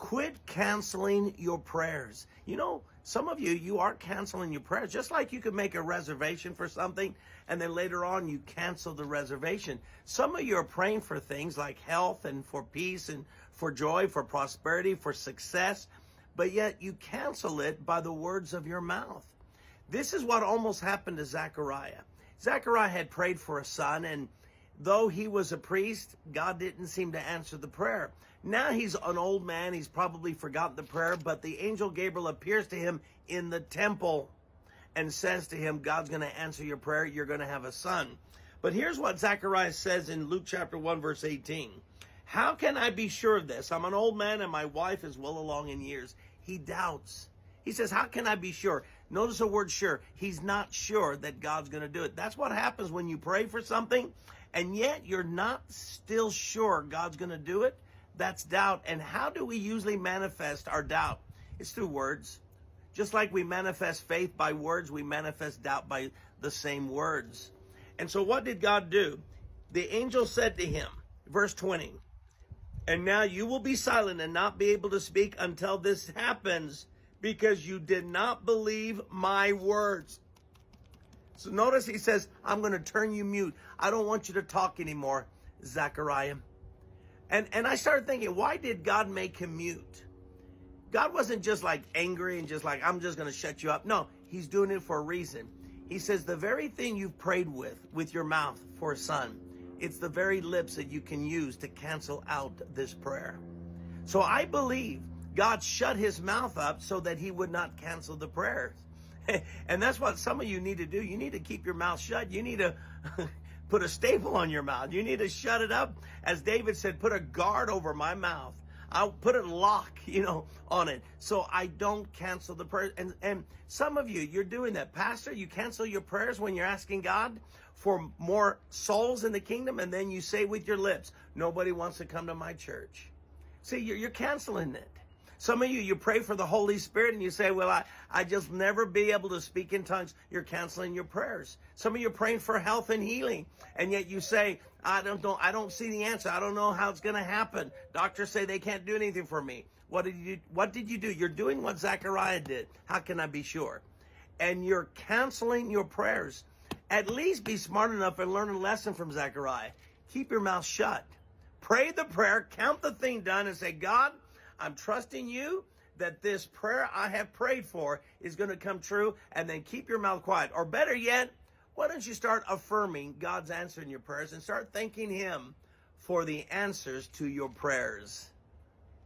Quit canceling your prayers. You know, some of you are canceling your prayers. Just like you could make a reservation for something and then later on you cancel the reservation. Some of you are praying for things like health and for peace and for joy, for prosperity, for success, but yet you cancel it by the words of your mouth. This is what almost happened to Zechariah. Zechariah had prayed for a son, and though he was a priest, God didn't seem to answer the prayer. Now he's an old man. He's probably forgotten the prayer, but the angel Gabriel appears to him in the temple and says to him, God's going to answer your prayer. You're going to have a son. But here's what Zechariah says in Luke chapter 1, verse 18. How can I be sure of this? I'm an old man and my wife is well along in years. He doubts. He says, how can I be sure? Notice the word sure. He's not sure that God's going to do it. That's what happens when you pray for something and yet you're not still sure God's going to do it. That's doubt. And how do we usually manifest our doubt? It's through words. Just like we manifest faith by words, we manifest doubt by the same words. And so what did God do? The angel said to him, verse 20, and now you will be silent and not be able to speak until this happens, because you did not believe my words. So notice he says, I'm going to turn you mute. I don't want you to talk anymore, Zechariah. And I started thinking, why did God make him mute? God wasn't just like angry and just like, I'm just going to shut you up. No, he's doing it for a reason. He says the very thing you've prayed with your mouth for a son, it's the very lips that you can use to cancel out this prayer. So I believe God shut his mouth up so that he would not cancel the prayers. And that's what some of you need to do. You need to keep your mouth shut. You need to put a staple on your mouth. You need to shut it up. As David said, put a guard over my mouth. I'll put a lock, on it so I don't cancel the prayer. And some of you, you're doing that. Pastor, you cancel your prayers when you're asking God for more souls in the kingdom. And then you say with your lips, nobody wants to come to my church. See, you're canceling it. Some of you pray for the Holy Spirit and you say, well, I just never be able to speak in tongues. You're canceling your prayers. Some of you are praying for health and healing. And yet you say, I don't know. I don't see the answer. I don't know how it's going to happen. Doctors say they can't do anything for me. What did you do? You're doing what Zechariah did. How can I be sure? And you're canceling your prayers. At least be smart enough and learn a lesson from Zechariah. Keep your mouth shut. Pray the prayer, count the thing done, and say, God, I'm trusting you that this prayer I have prayed for is going to come true, and then keep your mouth quiet. Or better yet, why don't you start affirming God's answer in your prayers and start thanking him for the answers to your prayers?